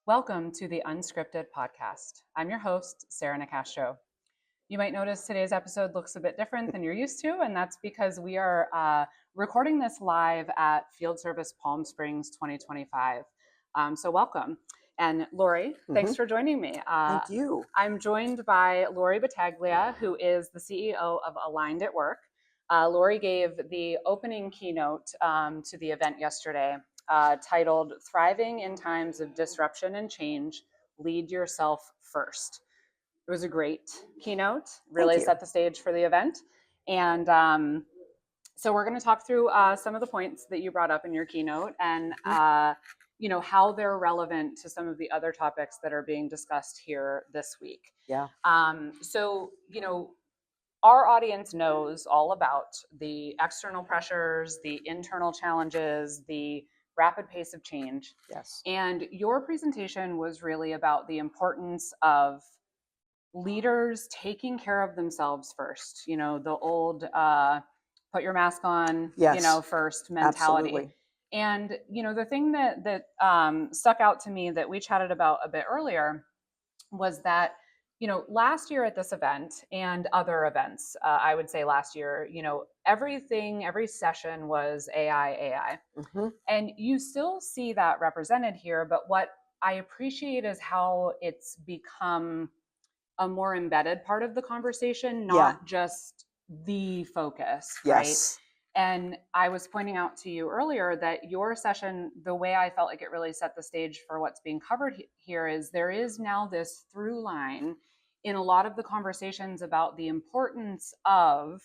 Welcome to the Unscripted podcast. I'm your host, Sarah Nicastro. You might notice today's episode looks a bit different than you're used to, and that's because we are recording this live at Field Service Palm Springs 2025. So welcome. And Laurie, thanks for joining me. Thank you. I'm joined by Laurie Battaglia, who is the CEO of Aligned at Work. Laurie gave the opening keynote to the event yesterday, titled Thriving in Times of Disruption and Change, Lead Yourself First. It was a great keynote, really set the stage for the event. And so we're going to talk through some of the points that you brought up in your keynote and how they're relevant to some of the other topics that are being discussed here this week. Yeah. Our audience knows all about the external pressures, the internal challenges, the rapid pace of change. Yes. And your presentation was really about the importance of leaders taking care of themselves first. You know, the old put your mask on, first mentality. Absolutely. And, the thing that stuck out to me that we chatted about a bit earlier was that, last year at this event and other events, I would say last year, every session was AI. And you still see that represented here. But what I appreciate is how it's become a more embedded part of the conversation, not just the focus, right? And I was pointing out to you earlier that your session, the way I felt like it really set the stage for what's being covered here is there is now this through line in a lot of the conversations about the importance of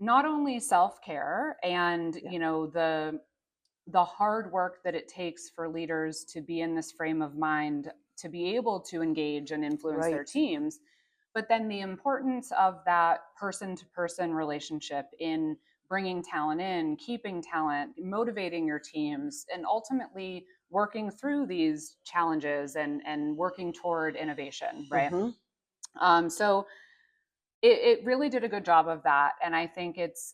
not only self-care and, the hard work that it takes for leaders to be in this frame of mind to be able to engage and influence their teams, but then the importance of that person-to-person relationship in bringing talent in, keeping talent, motivating your teams, and ultimately working through these challenges and working toward innovation, right? So it really did a good job of that. And I think it's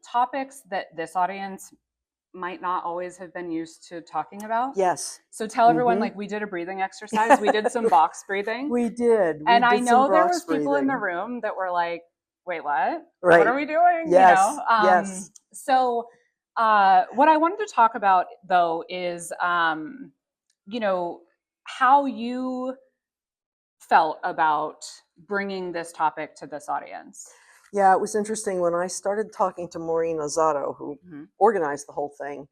topics that this audience might not always have been used to talking about. Yes. So tell everyone, we did a breathing exercise. We did some box breathing. We did. And I know there was people in the room that were like, wait, what? Right. What are we doing? Yes. Yes. So what I wanted to talk about, though, is, how you felt about bringing this topic to this audience. Yeah, it was interesting. When I started talking to Maureen Azzato, who organized the whole thing,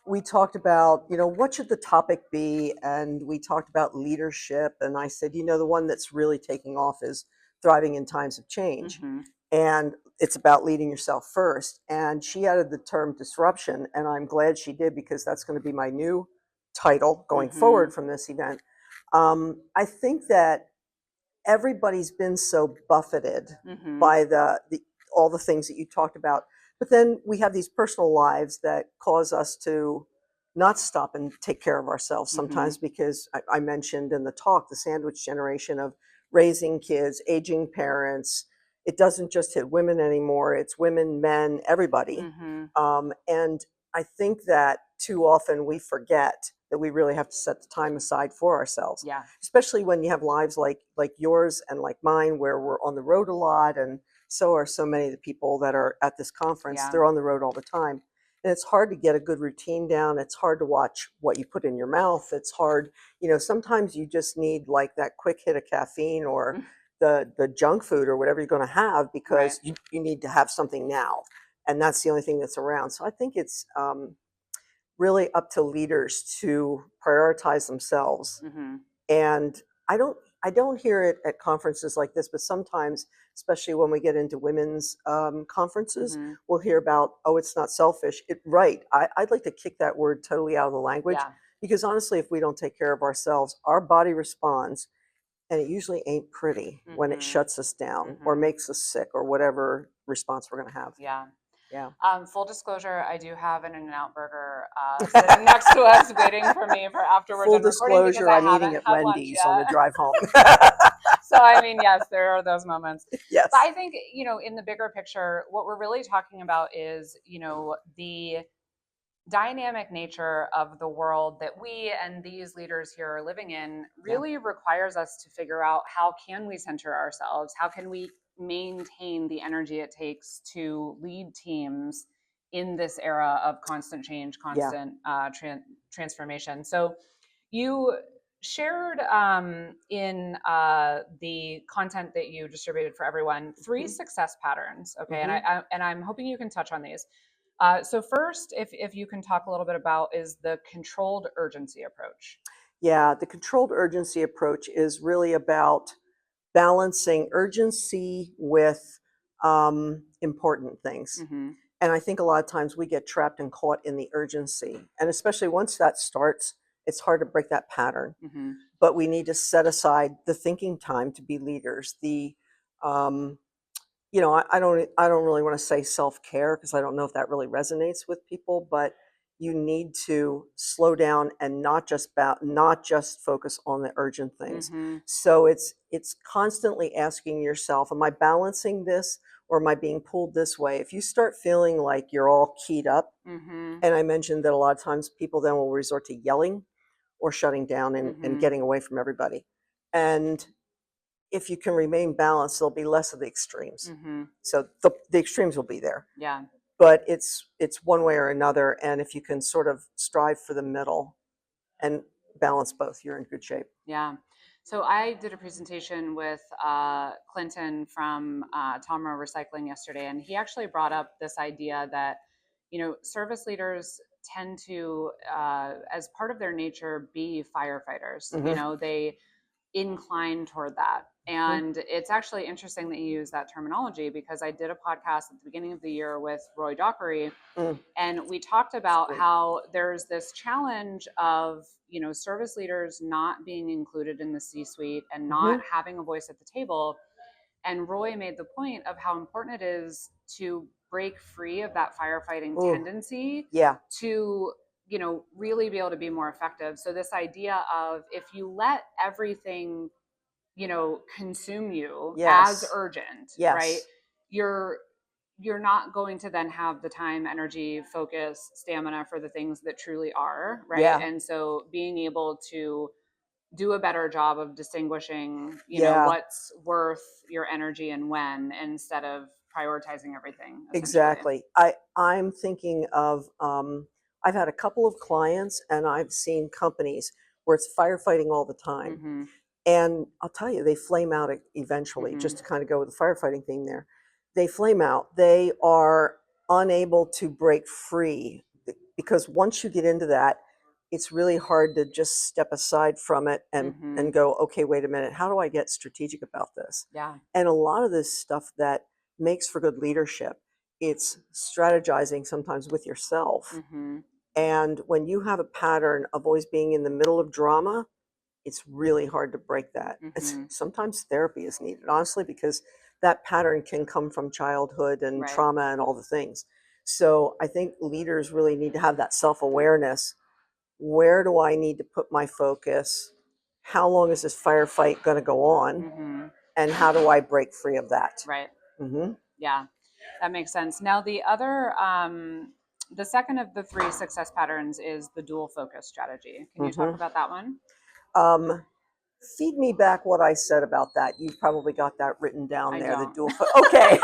we talked about, what should the topic be? And we talked about leadership. And I said, the one that's really taking off is thriving in times of change. And it's about leading yourself first. And she added the term disruption. And I'm glad she did, because that's going to be my new title going forward from this event. I think that everybody's been so buffeted by all the things that you talked about. But then we have these personal lives that cause us to not stop and take care of ourselves sometimes, because I mentioned in the talk, the sandwich generation of raising kids, aging parents. It doesn't just hit women anymore. It's women, men, everybody. And I think that too often we forget that we really have to set the time aside for ourselves. Yeah. Especially when you have lives like yours and like mine, where we're on the road a lot, and so are so many of the people that are at this conference. They're on the road all the time. And it's hard to get a good routine down. It's hard to watch what you put in your mouth. It's hard, sometimes you just need like that quick hit of caffeine or the junk food or whatever you're going to have, because you need to have something now. And that's the only thing that's around. So I think it's really up to leaders to prioritize themselves. And I don't hear it at conferences like this, but sometimes, especially when we get into women's conferences, we'll hear about, it's not selfish. I'd like to kick that word totally out of the language, because honestly, if we don't take care of ourselves, our body responds, and it usually ain't pretty when it shuts us down or makes us sick or whatever response we're going to have. Yeah. Full disclosure, I do have an In-N-Out burger sitting next to us waiting for me for after we're done recording. Full disclosure, I'm eating at Wendy's on the drive home. So, I mean, yes, there are those moments. Yes. But I think, in the bigger picture, what we're really talking about is, the dynamic nature of the world that we and these leaders here are living in really requires us to figure out how can we center ourselves, how can we maintain the energy it takes to lead teams in this era of constant change, constant transformation. So you shared in the content that you distributed for everyone 3 success patterns. Okay, and I'm hoping you can touch on these. So first, if you can talk a little bit about is the controlled urgency approach. Yeah, the controlled urgency approach is really about balancing urgency with important things. Mm-hmm. And I think a lot of times we get trapped and caught in the urgency. And especially once that starts, it's hard to break that pattern. Mm-hmm. But we need to set aside the thinking time to be leaders. Um, I don't really want to say self-care because I don't know if that really resonates with people, but you need to slow down and not just focus on the urgent things. Mm-hmm. So it's constantly asking yourself, am I balancing this or am I being pulled this way? If you start feeling like you're all keyed up, Mm-hmm. and I mentioned that a lot of times people then will resort to yelling or shutting down and Mm-hmm. getting away from everybody. And if you can remain balanced, there'll be less of the extremes. Mm-hmm. So the extremes will be there, Yeah. but it's one way or another. And if you can sort of strive for the middle and balance both, you're in good shape. Yeah. So I did a presentation with Clinton from Tomra Recycling yesterday, and he actually brought up this idea that, service leaders tend to, as part of their nature, be firefighters. Mm-hmm. They incline toward that. Mm-hmm. And it's actually interesting that you use that terminology because I did a podcast at the beginning of the year with Roy Dockery, Mm. and we talked about how there's this challenge of service leaders not being included in the C-suite and not Mm-hmm. having a voice at the table. And Roy made the point of how important it is to break free of that firefighting Ooh, tendency yeah. to really be able to be more effective. So this idea of if you let everything consume you as Yes. urgent, right? Yes. You're not going to then have the time, energy, focus, stamina for the things that truly are, right? Yeah. And so being able to do a better job of distinguishing, Yeah. what's worth your energy and when, instead of prioritizing everything, essentially. Exactly. I'm thinking of I've had a couple of clients and I've seen companies where it's firefighting all the time. Mm-hmm. And I'll tell you, they flame out eventually, Mm-hmm. just to kind of go with the firefighting theme there. They flame out. They are unable to break free because once you get into that, it's really hard to just step aside from it Mm-hmm. and go, okay, wait a minute, how do I get strategic about this? Yeah. And a lot of this stuff that makes for good leadership, it's strategizing sometimes with yourself. Mm-hmm. And when you have a pattern of always being in the middle of drama, it's really hard to break that. Mm-hmm. Sometimes therapy is needed, honestly, because that pattern can come from childhood and Right. trauma and all the things. So I think leaders really need to have that self-awareness. Where do I need to put my focus? How long is this firefight going to go on? Mm-hmm. And how do I break free of that? Right. Mm-hmm. Yeah, that makes sense. Now, the second of the 3 success patterns is the dual focus strategy. Can you talk Mm-hmm. about that one? Um, Feed me back what I said about that. You've probably got that written down I there. The don't. dual. Okay.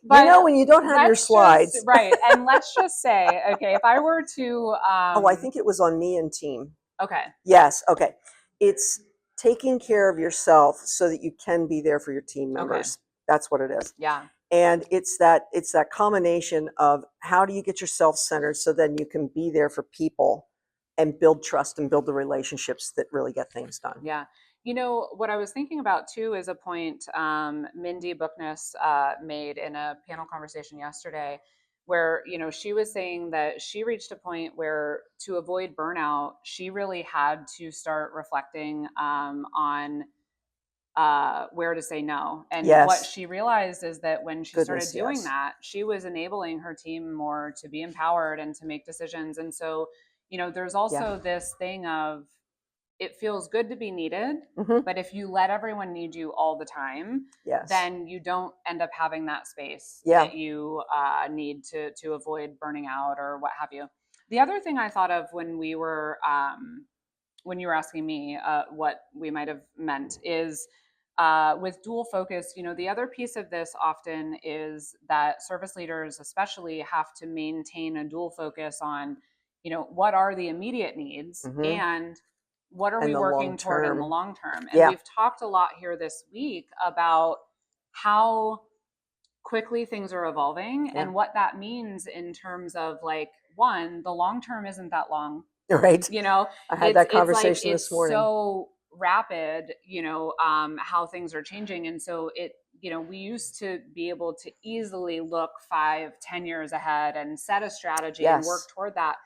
But when you don't have your slides. right. And let's just say, okay, if I were to, Oh, I think it was on me and team. okay. Yes. Okay. It's taking care of yourself so that you can be there for your team Okay. members. That's what it is. Yeah. And it's that combination of how do you get yourself centered so then you can be there for people and build trust and build the relationships that really get things done. Yeah. What I was thinking about too is a point Mindy Bookness made in a panel conversation yesterday where, she was saying that she reached a point where to avoid burnout, she really had to start reflecting on where to say no. And what Yes. she realized is that when she started Goodness, doing yes. that, she was enabling her team more to be empowered and to make decisions. And so, there's Yeah. also this thing of it feels good to be needed, Mhm. but if you let everyone need you all the time, Yes. then you don't end up having that space Yeah. that you need to avoid burning out or what have you. The other thing I thought of when you were asking me what we might have meant is with dual focus, the other piece of this often is that service leaders especially have to maintain a dual focus on, what are the immediate needs Mhm. and what are And we the long working toward in the term. long term. And Yeah. we've talked a lot here this week about how quickly things are evolving Yeah. and what that means in terms of like, one, the long term isn't that long. Right. you know I had it's that it's like conversation this it's morning. so rapid, how things are changing. And so we used to be able to easily look 5-10 years ahead and set a strategy and work Yes. toward that.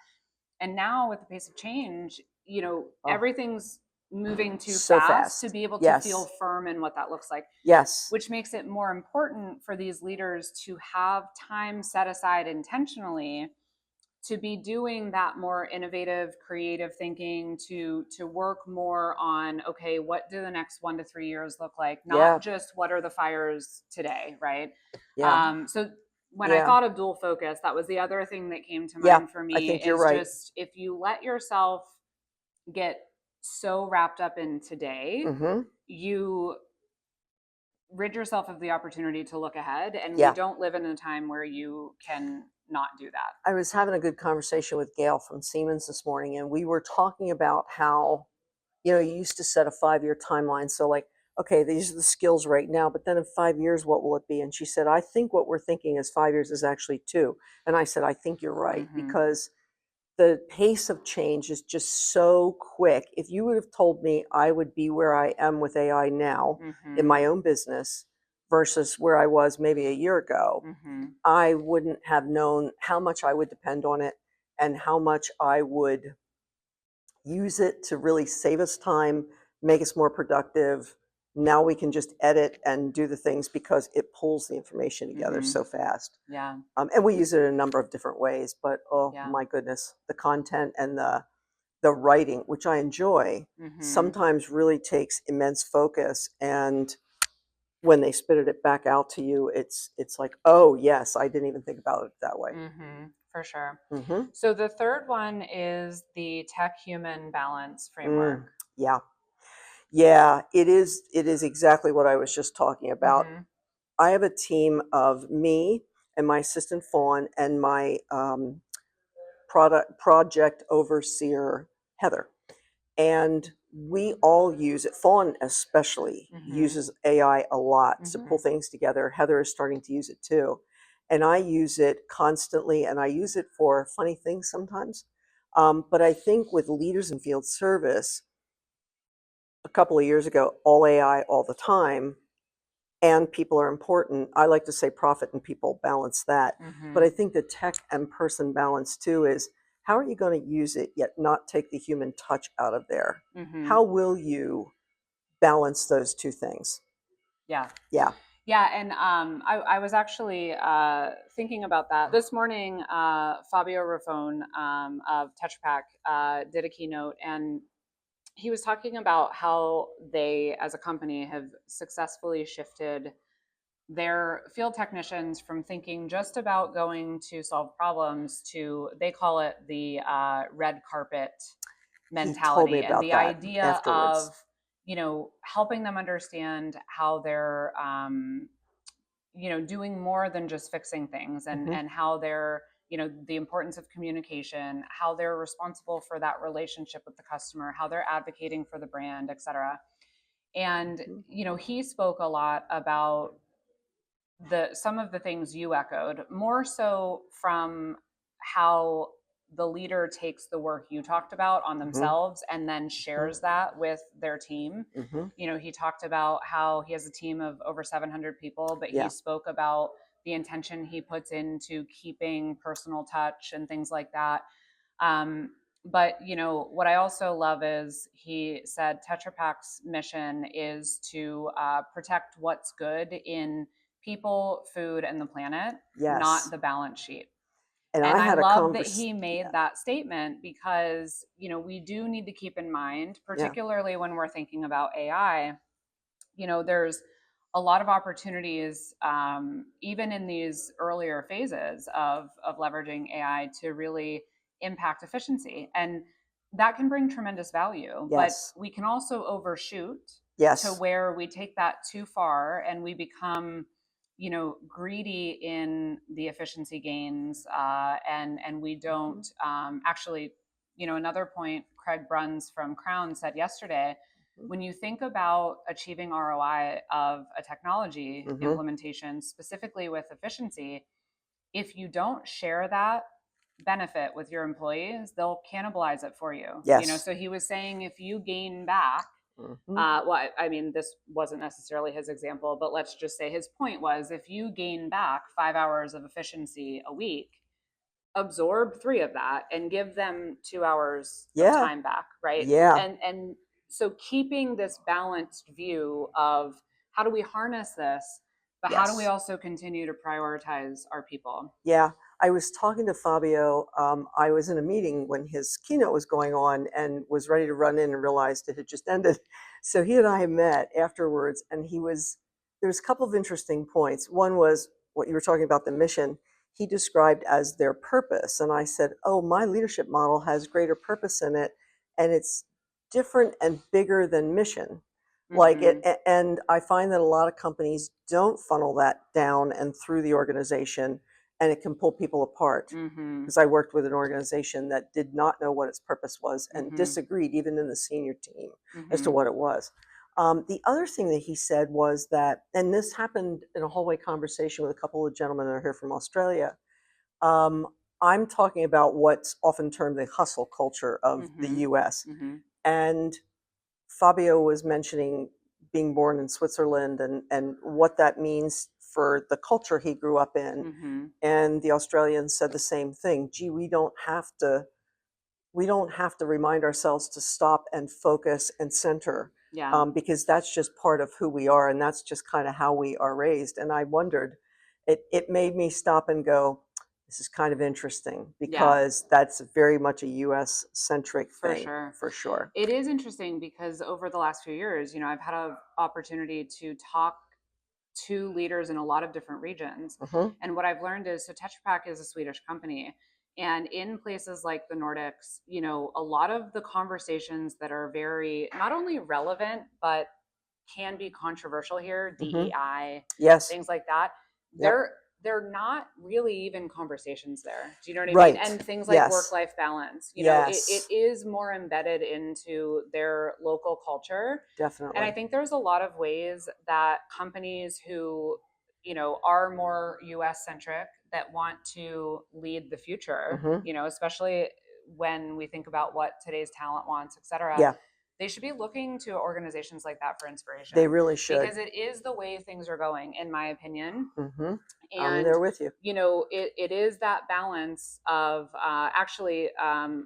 And now with the pace of change, Oh, everything's moving too so fast to fast. be able to feel Yes. firm in what that looks like, Yes. which makes it more important for these leaders to have time set aside intentionally to be doing that more innovative, creative thinking, to work more on, okay, what do the next 1 to 3 years look like, Yeah. not just what are the fires today, right? Yeah. So when I Yeah. thought of dual focus, that was the other thing that came to Yeah. mind for I me, think you're is right. just if you let yourself get so wrapped up in today, Mhm. you rid yourself of the opportunity to look ahead, and we Yeah. don't live in a time where you can not do that. I was having a good conversation with Gail from Siemens this morning, and we were talking about how, you used to set a 5-year timeline. So, like, okay, these are the skills right now, but then in 5 years, what will it be? And she said, I think what we're thinking is 5 years is actually two. And I said, I think you're right, Mm-hmm. because the pace of change is just so quick. If you would have told me I would be where I am with AI now in Mm-hmm. my own business versus where I was maybe a year ago, Mm-hmm. I wouldn't have known how much I would depend on it and how much I would use it to really save us time, make us more productive. Now we can just edit and do the things because it pulls the information together Mm-hmm. so fast. Yeah. And we use it in a number of different ways, but oh Yeah. my goodness, the content and the writing, which I enjoy, Mm-hmm. sometimes really takes immense focus. And when they spit it back out to you, it's like, oh yes, I didn't even think about it that way. Mm-hmm. For sure. Hmm. So the third one is the tech human balance framework. Yeah, yeah, it is. It is exactly what I was just talking about. Mm-hmm. I have a team of me and my assistant Fawn and my project overseer Heather, and we all use it. Fawn especially Mm-hmm. uses AI a lot to Mm-hmm. pull things together. Heather is starting to use it too, and I use it constantly, and I use it for funny things sometimes. But I think with leaders in field service, a couple of years ago, all AI all the time, and people are important. I like to say profit and people balance that. But Mm-hmm. I think the tech and person balance too is, how are you going to use it yet not take the human touch out of there? Mm-hmm. How will you balance those two things? Yeah. Yeah. Yeah, and I was actually thinking about that this morning. Fabio Raffone of Tetra Pak did a keynote, and he was talking about how they, as a company, have successfully shifted their field technicians from thinking just about going to solve problems to, they call it the red carpet He told me mentality, and about the that idea afterwards. of helping them understand how they're doing more than just fixing things, and Hmm. how they're, the importance of communication, how they're responsible for that relationship with the customer, how they're advocating for the brand, etc. And Hmm. he spoke a lot about some of the things you echoed, more so from how the leader takes the work you talked about on Hmm. themselves and then shares that with their team. Hmm. He talked about how he has a team of over 700 people, but he Yeah. spoke about the intention he puts into keeping personal touch and things like that. But what I also love is he said Tetra Pak's mission is to protect what's good in people, food, and the planet, not Yes. the balance sheet. And And I I had a love that he conversation. made that statement because, we do need to keep in mind, Yeah. particularly when we're thinking about AI, there's a lot of opportunities, even in these earlier phases of leveraging AI to really impact efficiency. And that can bring tremendous value, but Yes. we can also overshoot to Yes. where we take that too far and we become greedy in the efficiency gains, and we don't actually, another point Craig Bruns from Crown said yesterday, when you think about achieving ROI of a technology Mm-hmm. implementation, specifically with efficiency, if you don't share that benefit with your employees, they'll cannibalize it for you. Yes. So he was saying if you gain back, Mm-hmm. well, I mean, this wasn't necessarily his example, but let's just say his point was if you gain back 5 hours of efficiency a week, absorb 3 of that and give them 2 hours of Yeah. time back, right? Yeah. And so keeping this balanced view of how do we harness this, but how do we Yes. also continue to prioritize our people? Yeah. I was talking to Fabio. I was in a meeting when his keynote was going on and was ready to run in and realized it had just ended. So he and I met afterwards, and there's a couple of interesting points. One was what you were talking about, the mission. He described as their purpose. And I said, oh, my leadership model has greater purpose in it, and it's different and bigger than mission. Like it, Mm-hmm. and I find that a lot of companies don't funnel that down and through the organization, and it can pull people apart. Mm-hmm. Because I worked with an organization that did not know what its purpose was and Mm-hmm. disagreed, even in the senior team, as to Mm-hmm. what it was. The other thing that he said was that, and this happened in a hallway conversation with a couple of gentlemen that are here from Australia. Um, I'm talking about what's often termed the hustle culture of the Mm-hmm. US. Mm-hmm. And Fabio was mentioning being born in Switzerland and what that means for the culture he grew up in. Mm-hmm. And the Australians said the same thing. Gee, we don't have to remind ourselves to stop and focus and center, Yeah. because that's just part of who we are, and that's just kind of how we are raised. And I wondered, it made me stop and go, this is kind of interesting Yeah. because that's very much a U.S. centric For thing, sure. for sure. It is interesting because over the last few years, I've had an opportunity to talk to leaders in a lot of different regions. Hmm. And what I've learned is so Tetra Pak is a Swedish company. And in places like the Nordics, a lot of the conversations that are very not only relevant, but can be controversial here, Hmm. DEI, Yes. things like that, Yep. they're not really even conversations there. Do you know what I mean? Right. And things like Yes. work-life balance, it Yes. is more embedded into their local culture. And I Definitely. think there's a lot of ways that companies who, are more US centric that want to lead the future, Hmm. especially when we think about what today's talent wants, et cetera, Yeah, they should be looking to organizations like that for they inspiration really should. because it is the way things are going, in my opinion. Hmm. I'm And there with you. it is that balance of actually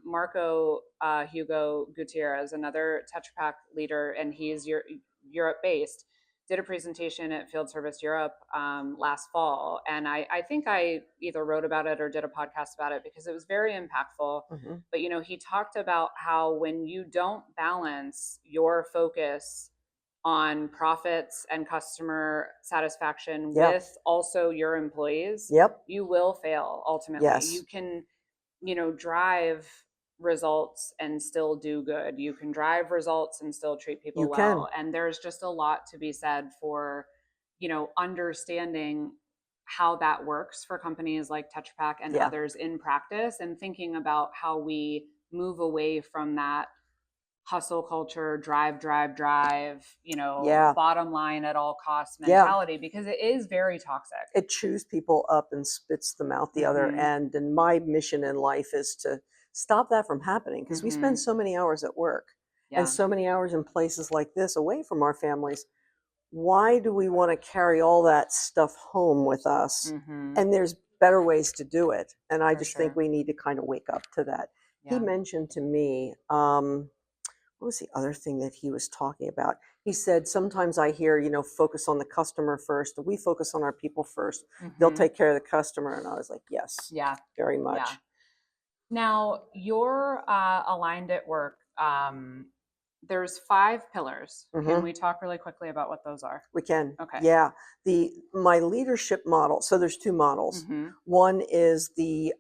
Marco Hugo Gutierrez, another Tetra Pak leader, and he's Europe based, did a presentation at Field Service Europe last fall, and I think I either wrote about it or did a podcast about it because it was very impactful. Hmm. But he talked about how when you don't balance your focus on profits and customer satisfaction Yeah. with also your employees, Yep. you will fail ultimately. You Yes. can, drive results and still do good. You can drive results and still treat You people can. well. And there's just a lot to be said for, understanding how that works for companies like Tetra Pak and Yeah. others in practice and thinking about how we move away from that hustle culture, drive, Yeah. bottom line at all costs Yeah. mentality because it is very toxic. It chews people up and spits them out the other Mm-hmm. end. And my mission in life is to stop that from happening because we Mm-hmm. spend so many hours at work and Yeah. so many hours in places like this away from our families. Why do we want to carry all that stuff home with us? Mm-hmm. And there's better ways to do it. And I For just think sure. we need to kind of wake up to that. He Yeah. mentioned to me, what was the other thing that he was talking about? He said, sometimes I hear, focus on the customer first. We focus on our people first. They'll Mm-hmm. take care of the customer. And I was like, yes, Yeah. very Yeah. much. Now, you're aligned at work. There's 5 pillars. Can Hmm. we talk really quickly about what those are? We can. Okay. Yeah. My leadership model. So there's two models. Mm-hmm. One is the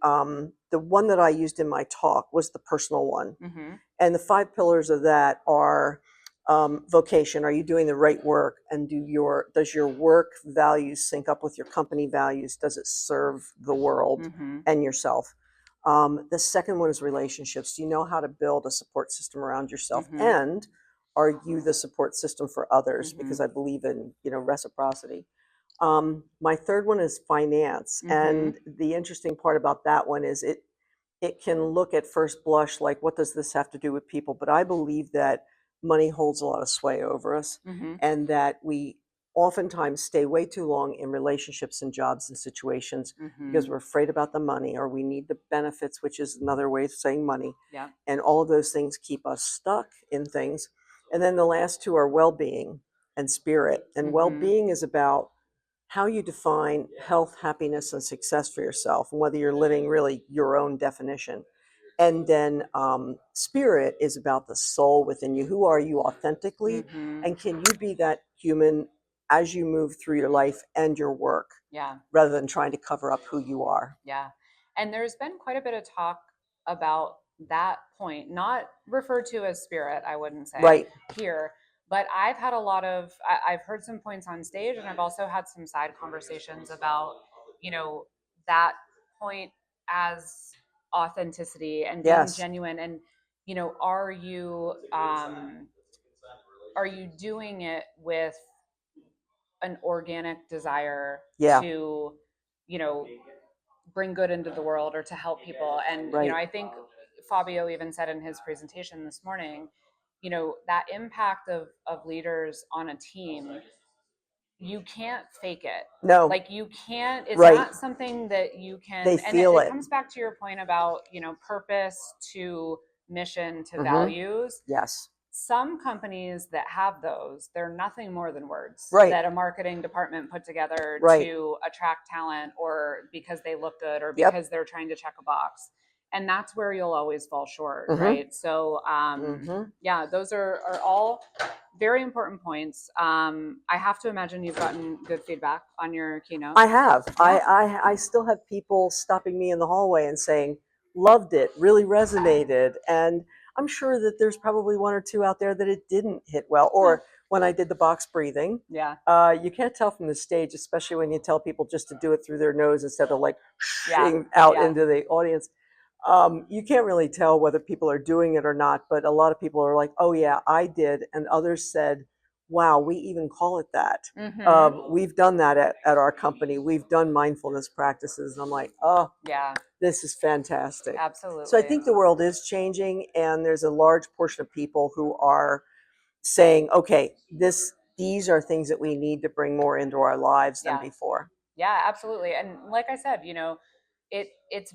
one that I used in my talk was the personal one. Mm-hmm. And the 5 pillars of that are vocation. Are you doing the right work? And does your work values sync up with your company values? Does it serve the world Mm-hmm. and yourself? The second one is relationships. Do you know how to build a support system around yourself? Mm-hmm. And are you the support system for others? Mm-hmm. Because I believe in reciprocity. My third one is finance. Mm-hmm. And the interesting part about that one is it can look at first blush like, what does this have to do with people? But I believe that money holds a lot of sway over us, Mm-hmm. and that we oftentimes stay way too long in relationships and jobs and situations Mm-hmm. because we're afraid about the money, or we need the benefits, which is another way of saying money. Yeah. And all of those things keep us stuck in things. And then the last two are well-being and spirit. And Mm-hmm. well-being is about how you define health, happiness, and success for yourself, and whether you're living really your own definition. And then spirit is about the soul within you. Who are you authentically? Mm-hmm. And can you be that human as you move through your life and your work, Yeah. rather than trying to cover up who you are? Yeah. And there's been quite a bit of talk about that point, not referred to as spirit, I wouldn't say Right. here, but I've had a lot of, I've heard some points on stage, and I've also had some side conversations about, that point as authenticity and being Yes. genuine. And, are you doing it with an organic desire Yeah. to, you know, bring good into the world or to help people? And, Right. I think Fabio even said in his presentation this morning, that impact of leaders on a team, you can't fake it. No. Like, you can't, it's Right. not something that you They can, and feel it it. comes back to your point about, purpose to mission to Mhm. values. Yes. Some companies that have those, they're nothing more than words Right. that a marketing department put together Right. to attract talent, or because they look good, or Yep. because they're trying to check a box. And that's where you'll always fall short, Mhm. right? So, Mhm. yeah, those are all very important points. I have to imagine you've gotten good feedback on your keynote. I have. Yeah. I still have people stopping me in the hallway and saying, loved it, really resonated. And I'm sure that there's probably one or two out there that it didn't hit well. Or when I did the box breathing, Yeah. you can't tell from the stage, especially when you tell people just to do it through their nose instead of like Yeah. out Yeah. into the audience. You can't really tell whether people are doing it or not, but a lot of people are like, oh yeah, I did. And others said, wow, we even call it that. Mhm. We've done that at our company. We've done mindfulness practices. And I'm like, oh, Yeah, this is fantastic. So I absolutely. think the world is changing, and there's a large portion of people who are saying, okay, these are things that we need to bring more into our lives than Yeah. before. Yeah, absolutely. And like I said, it's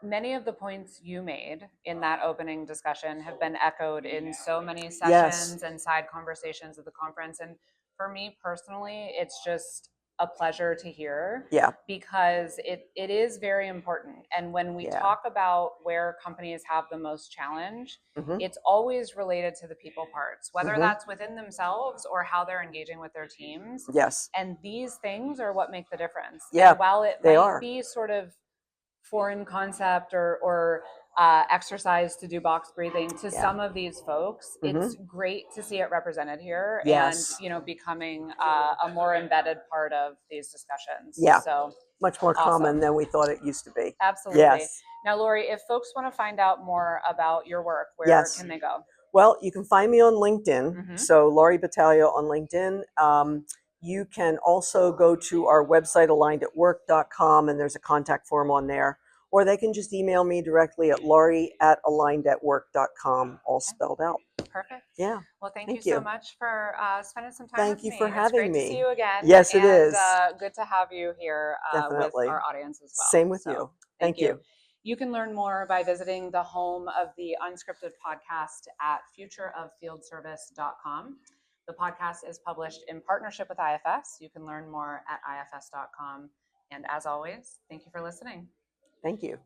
many of the points you made in that opening discussion have been echoed in so many Yes. sessions and side conversations at the conference. And for me personally, it's just a pleasure to hear, Yeah. because it is very important. And when we Yeah. talk about where companies have the most challenge, Mhm. it's always related to the people parts, whether Mhm. that's within themselves or how they're engaging with their teams. Yes. And these things are what make the difference. Yeah, and while it they might are. be sort of foreign concept or exercise to do box breathing to Yeah. some of these folks, it's great to see it represented here. Yes. And becoming a more embedded part of these discussions. Yeah. So Much more awesome. common than we thought it used to be. Absolutely. Yes. Now, Laurie, if folks want to find out more about your work, where Yes. can they go? Well, you can find me on LinkedIn. Mhm. So Laurie Battaglia on LinkedIn. You can also go to our website, alignedatwork.com, and there's a contact form on there. Or they can just email me directly at laurie@alignedatwork.com, all spelled out. Perfect. Yeah. Well, thank you Thank so you. much for spending some time Thank with you me. for It's having great to me. see you again. Yes, it and is. good to have you here with Definitely. our audience as well. Same with So, you. thank Thank you. You can learn more by visiting the home of the Unscripted podcast at futureoffieldservice.com. The podcast is published in partnership with IFS. You can learn more at ifs.com. And as always, thank you for listening. Thank you.